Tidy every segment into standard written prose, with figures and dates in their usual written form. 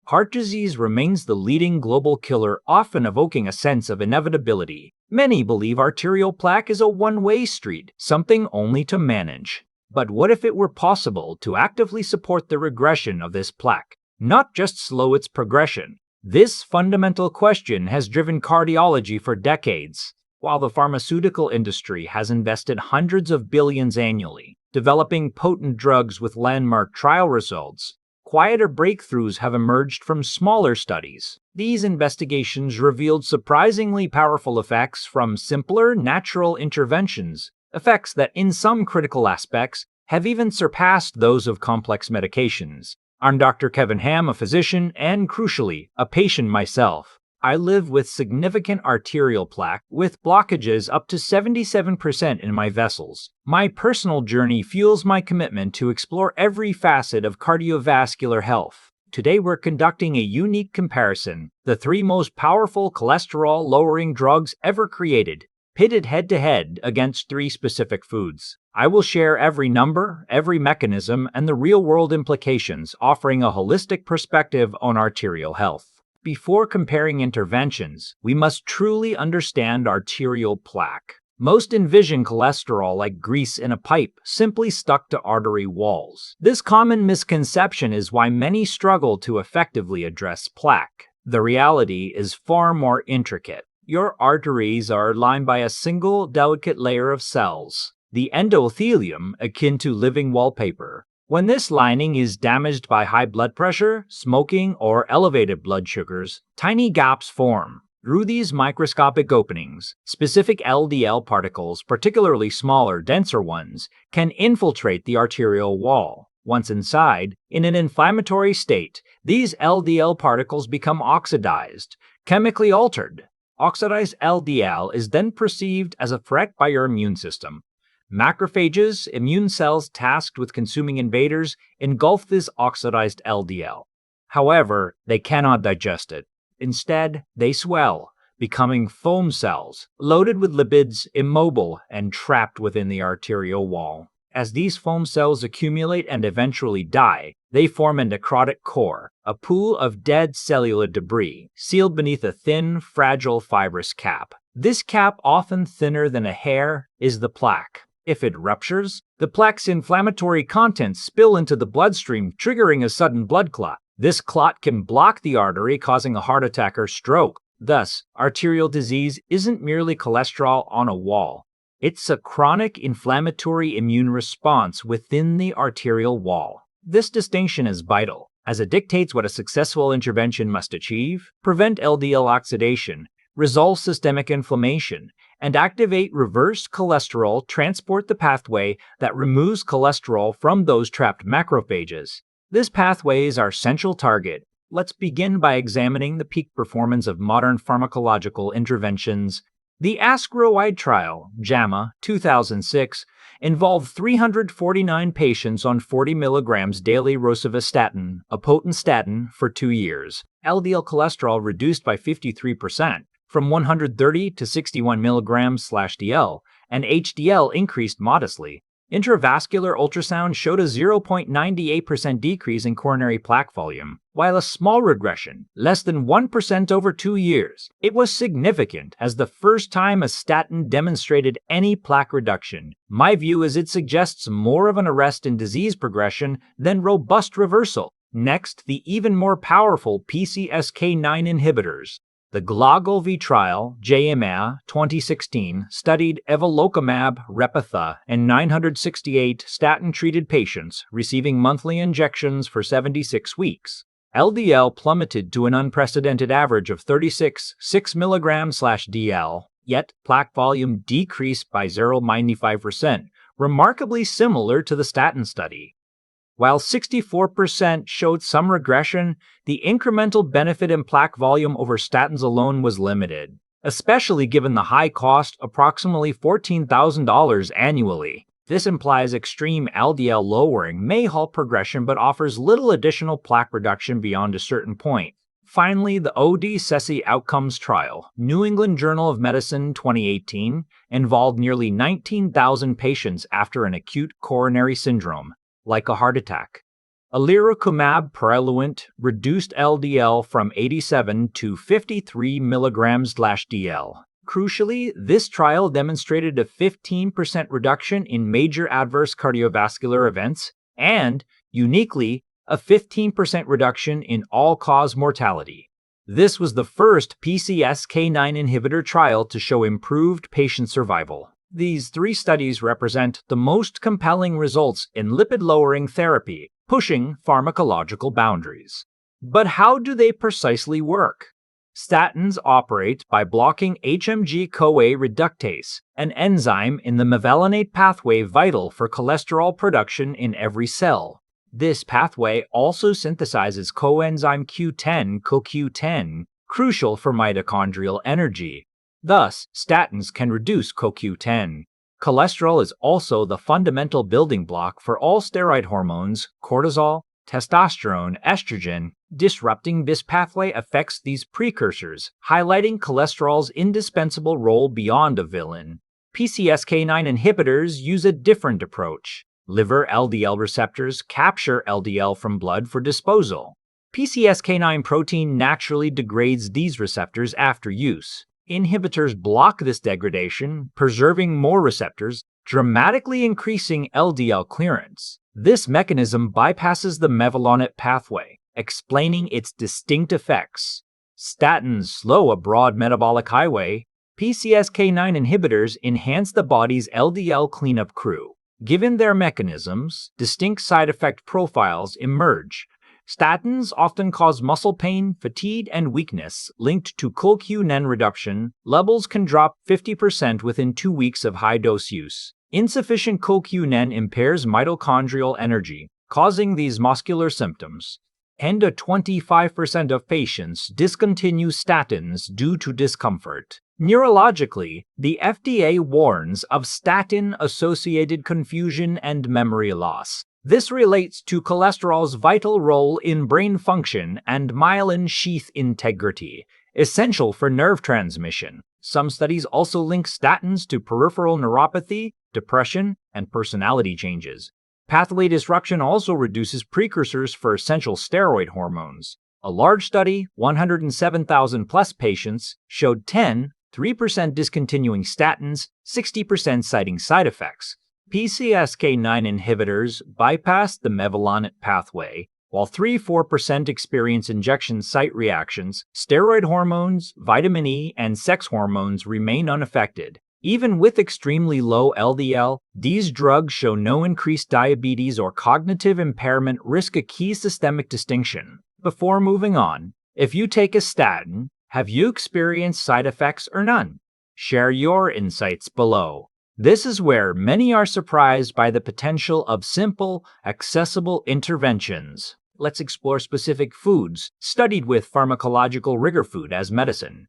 heart disease remains the leading global killer, often evoking a sense of inevitability. Many believe arterial plaque is a one-way street, something only to manage. But what if it were possible to actively support the regression of this plaque, not just slow its progression? This fundamental question has driven cardiology for decades. While the pharmaceutical industry has invested hundreds of billions annually, developing potent drugs with landmark trial results, quieter breakthroughs have emerged from smaller studies. These investigations revealed surprisingly powerful effects from simpler, natural interventions, effects that in some critical aspects have even surpassed those of complex medications. I'm Dr. Kevin Ham, a physician and, crucially, a patient myself. I live with significant arterial plaque, with blockages up to 77% in my vessels. My personal journey fuels my commitment to explore every facet of cardiovascular health. Today we're conducting a unique comparison, the 3 most powerful cholesterol-lowering drugs ever created, pitted head-to-head against 3 specific foods. I will share every number, every mechanism, and the real-world implications, offering a holistic perspective on arterial health. Before comparing interventions, we must truly understand arterial plaque. Most envision cholesterol like grease in a pipe, simply stuck to artery walls. This common misconception is why many struggle to effectively address plaque. The reality is far more intricate. Your arteries are lined by a single, delicate layer of cells, the endothelium, akin to living wallpaper. When this lining is damaged by high blood pressure, smoking, or elevated blood sugars, tiny gaps form. Through these microscopic openings, specific LDL particles, particularly smaller, denser ones, can infiltrate the arterial wall. Once inside, in an inflammatory state, these LDL particles become oxidized, chemically altered. Oxidized LDL is then perceived as a threat by your immune system. Macrophages, immune cells tasked with consuming invaders, engulf this oxidized LDL. However, they cannot digest it. Instead, they swell, becoming foam cells, loaded with lipids, immobile, and trapped within the arterial wall. As these foam cells accumulate and eventually die, they form a necrotic core, a pool of dead cellular debris, sealed beneath a thin, fragile, fibrous cap. This cap, often thinner than a hair, is the plaque. If it ruptures, the plaque's inflammatory contents spill into the bloodstream, triggering a sudden blood clot. This clot can block the artery, causing a heart attack or stroke. Thus, arterial disease isn't merely cholesterol on a wall. It's a chronic inflammatory immune response within the arterial wall. This distinction is vital, as it dictates what a successful intervention must achieve: prevent LDL oxidation, resolve systemic inflammation, and activate reverse cholesterol transport, the pathway that removes cholesterol from those trapped macrophages. This pathway is our central target. Let's begin by examining the peak performance of modern pharmacological interventions. The ASCRO-wide trial, JAMA 2006, involved 349 patients on 40 milligrams daily rosuvastatin, a potent statin, for 2 years. LDL cholesterol reduced by 53%. From 130 to 61 milligrams/dl, and HDL increased modestly. Intravascular ultrasound showed a 0.98% decrease in coronary plaque volume, while a small regression, less than 1% over 2 years. It was significant as the first time a statin demonstrated any plaque reduction. My view is it suggests more of an arrest in disease progression than robust reversal. Next, the even more powerful PCSK9 inhibitors. The GLOGOL-V trial, JMA 2016, studied evolocumab, Repatha, and 968 statin-treated patients receiving monthly injections for 76 weeks. LDL plummeted to an unprecedented average of 36.6 milligrams/dl, yet plaque volume decreased by 0.95%, remarkably similar to the statin study. While 64% showed some regression, the incremental benefit in plaque volume over statins alone was limited, especially given the high cost, approximately $14,000 annually. This implies extreme LDL lowering may halt progression but offers little additional plaque reduction beyond a certain point. Finally, the OD-CESI Outcomes Trial, New England Journal of Medicine 2018, involved nearly 19,000 patients after an acute coronary syndrome, like a heart attack. Alirocumab Praluent reduced LDL from 87 to 53 mg/dl. Crucially, this trial demonstrated a 15% reduction in major adverse cardiovascular events and, uniquely, a 15% reduction in all-cause mortality. This was the first PCSK9 inhibitor trial to show improved patient survival. These 3 studies represent the most compelling results in lipid-lowering therapy, pushing pharmacological boundaries. But how do they precisely work? Statins operate by blocking HMG-CoA reductase, an enzyme in the mevalonate pathway vital for cholesterol production in every cell. This pathway also synthesizes coenzyme Q10, CoQ10, crucial for mitochondrial energy. Thus, statins can reduce CoQ10. Cholesterol is also the fundamental building block for all steroid hormones, cortisol, testosterone, estrogen. Disrupting this pathway affects these precursors, highlighting cholesterol's indispensable role beyond a villain. PCSK9 inhibitors use a different approach. Liver LDL receptors capture LDL from blood for disposal. PCSK9 protein naturally degrades these receptors after use. Inhibitors block this degradation, preserving more receptors, dramatically increasing LDL clearance. This mechanism bypasses the mevalonate pathway, explaining its distinct effects. Statins slow a broad metabolic highway. PCSK9 inhibitors enhance the body's LDL cleanup crew. Given their mechanisms, distinct side effect profiles emerge. Statins often cause muscle pain, fatigue, and weakness linked to CoQ10 reduction. Levels can drop 50% within 2 weeks of high-dose use. Insufficient CoQ10 impairs mitochondrial energy, causing these muscular symptoms. 10 to 25% of patients discontinue statins due to discomfort. Neurologically, the FDA warns of statin-associated confusion and memory loss. This relates to cholesterol's vital role in brain function and myelin sheath integrity, essential for nerve transmission. Some studies also link statins to peripheral neuropathy, depression, and personality changes. Pathway disruption also reduces precursors for essential steroid hormones. A large study, 107,000 plus patients, showed 3% discontinuing statins, 60% citing side effects. PCSK9 inhibitors bypass the mevalonate pathway, while 3–4% experience injection site reactions. Steroid hormones, vitamin E, and sex hormones remain unaffected. Even with extremely low LDL, these drugs show no increased diabetes or cognitive impairment risk, a key systemic distinction. Before moving on, if you take a statin, have you experienced side effects or none? Share your insights below. This is where many are surprised by the potential of simple, accessible interventions. Let's explore specific foods studied with pharmacological rigor. Food as medicine.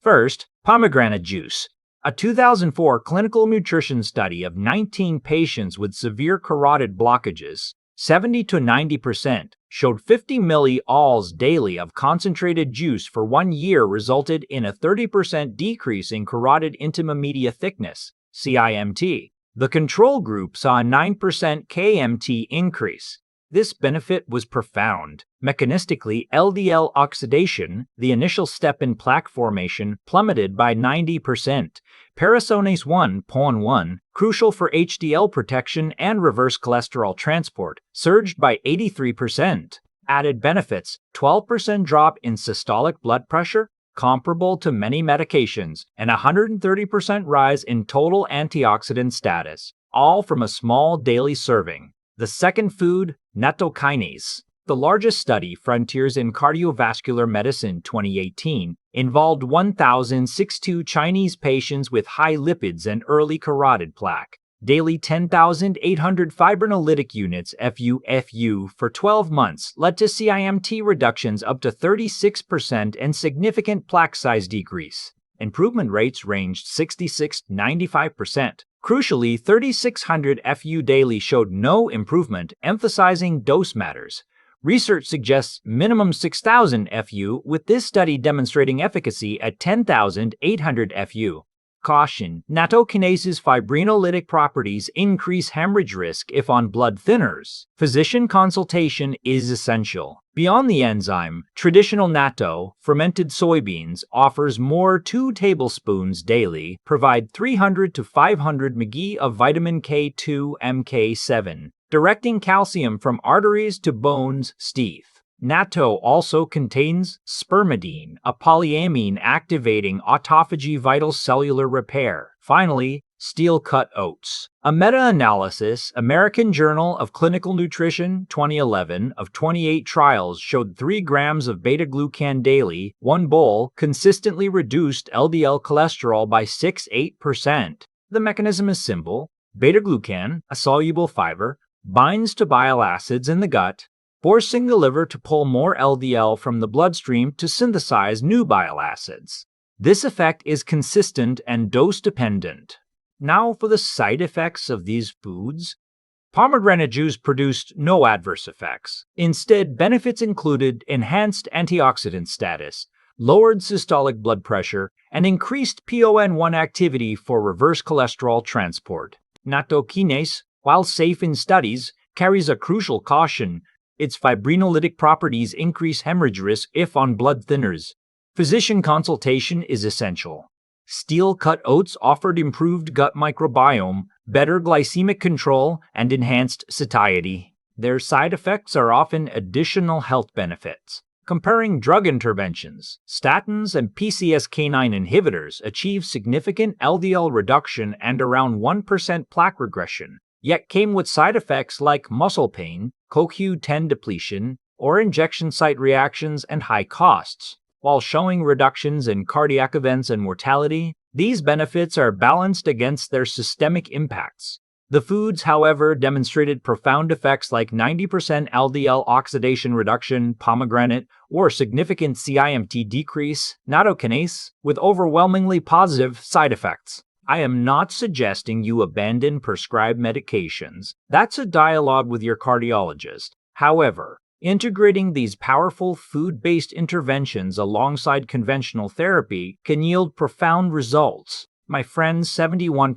First, pomegranate juice. A 2004 clinical nutrition study of 19 patients with severe carotid blockages, 70 to 90%, showed 50 milliols daily of concentrated juice for 1 year resulted in a 30% decrease in carotid intima media thickness, CIMT. The control group saw a 9% KMT increase. This benefit was profound. Mechanistically, LDL oxidation, the initial step in plaque formation, plummeted by 90%. Peroxonase 1, PON1, crucial for HDL protection and reverse cholesterol transport, surged by 83%. Added benefits: 12% drop in systolic blood pressure, comparable to many medications, and 130% rise in total antioxidant status, all from a small daily serving. The second food, nattokinase. The largest study, Frontiers in Cardiovascular Medicine 2018, involved 1,062 Chinese patients with high lipids and early carotid plaque. Daily 10,800 fibrinolytic units FU for 12 months led to CIMT reductions up to 36% and significant plaque size decrease. Improvement rates ranged 66–95%. Crucially, 3,600 FU daily showed no improvement, emphasizing dose matters. Research suggests minimum 6,000 FU, with this study demonstrating efficacy at 10,800 FU. Caution: nattokinese's fibrinolytic properties increase hemorrhage risk if on blood thinners. Physician consultation is essential. Beyond the enzyme, traditional natto, fermented soybeans, offers more 2 tablespoons daily, provide 300 to 500 mg of vitamin K2 Mk7, directing calcium from arteries to bones, teeth. Natto also contains spermidine, a polyamine activating autophagy vital cellular repair. Finally, steel-cut oats. A meta-analysis, American Journal of Clinical Nutrition, 2011, of 28 trials showed 3 grams of beta-glucan daily, 1 bowl, consistently reduced LDL cholesterol by 6-8%. The mechanism is simple. Beta-glucan, a soluble fiber, binds to bile acids in the gut, forcing the liver to pull more LDL from the bloodstream to synthesize new bile acids. This effect is consistent and dose-dependent. Now for the side effects of these foods. Pomegranate juice produced no adverse effects. Instead, benefits included enhanced antioxidant status, lowered systolic blood pressure, and increased PON1 activity for reverse cholesterol transport. Nattokinase, while safe in studies, carries a crucial caution. Its fibrinolytic properties increase hemorrhage risk if on blood thinners. Physician consultation is essential. Steel-cut oats offered improved gut microbiome, better glycemic control, and enhanced satiety. Their side effects are often additional health benefits. Comparing drug interventions, statins and PCSK9 inhibitors achieve significant LDL reduction and around 1% plaque regression, yet came with side effects like muscle pain, CoQ10 depletion, or injection site reactions and high costs. While showing reductions in cardiac events and mortality, these benefits are balanced against their systemic impacts. The foods, however, demonstrated profound effects like 90% LDL oxidation reduction, pomegranate, or significant CIMT decrease, nattokinase, with overwhelmingly positive side effects. I am not suggesting you abandon prescribed medications. That's a dialogue with your cardiologist. However, integrating these powerful food-based interventions alongside conventional therapy can yield profound results. My friend's 71%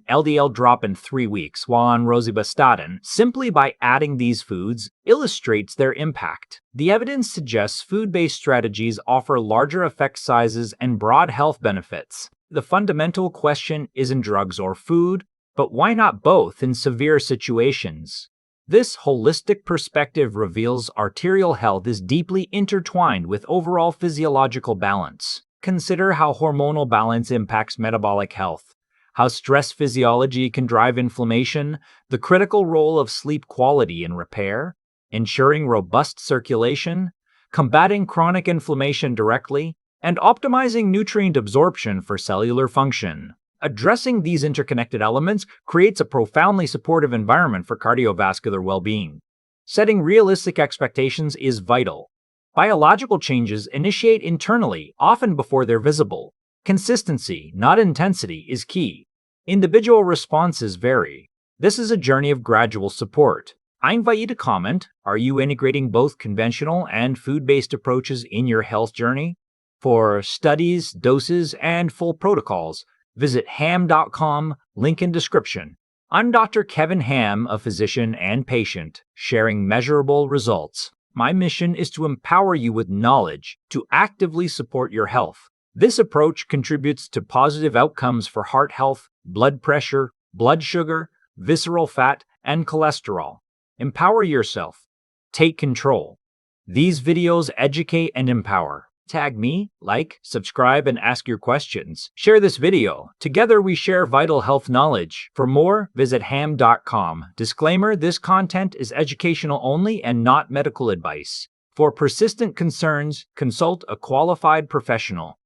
LDL drop in 3 weeks while on rosuvastatin, simply by adding these foods, illustrates their impact. The evidence suggests food-based strategies offer larger effect sizes and broad health benefits. The fundamental question isn't drugs or food, but why not both in severe situations? This holistic perspective reveals arterial health is deeply intertwined with overall physiological balance. Consider how hormonal balance impacts metabolic health, how stress physiology can drive inflammation, the critical role of sleep quality in repair, ensuring robust circulation, combating chronic inflammation directly, and optimizing nutrient absorption for cellular function. Addressing these interconnected elements creates a profoundly supportive environment for cardiovascular well-being. Setting realistic expectations is vital. Biological changes initiate internally, often before they're visible. Consistency, not intensity, is key. Individual responses vary. This is a journey of gradual support. I invite you to comment, are you integrating both conventional and food-based approaches in your health journey? For studies, doses, and full protocols, visit ham.com, link in description. I'm Dr. Kevin Ham, a physician and patient, sharing measurable results. My mission is to empower you with knowledge to actively support your health. This approach contributes to positive outcomes for heart health, blood pressure, blood sugar, visceral fat, and cholesterol. Empower yourself. Take control. These videos educate and empower. Tag me, like, subscribe, and ask your questions. Share this video. Together we share vital health knowledge. For more, visit ham.com. Disclaimer: this content is educational only and not medical advice. For persistent concerns, consult a qualified professional.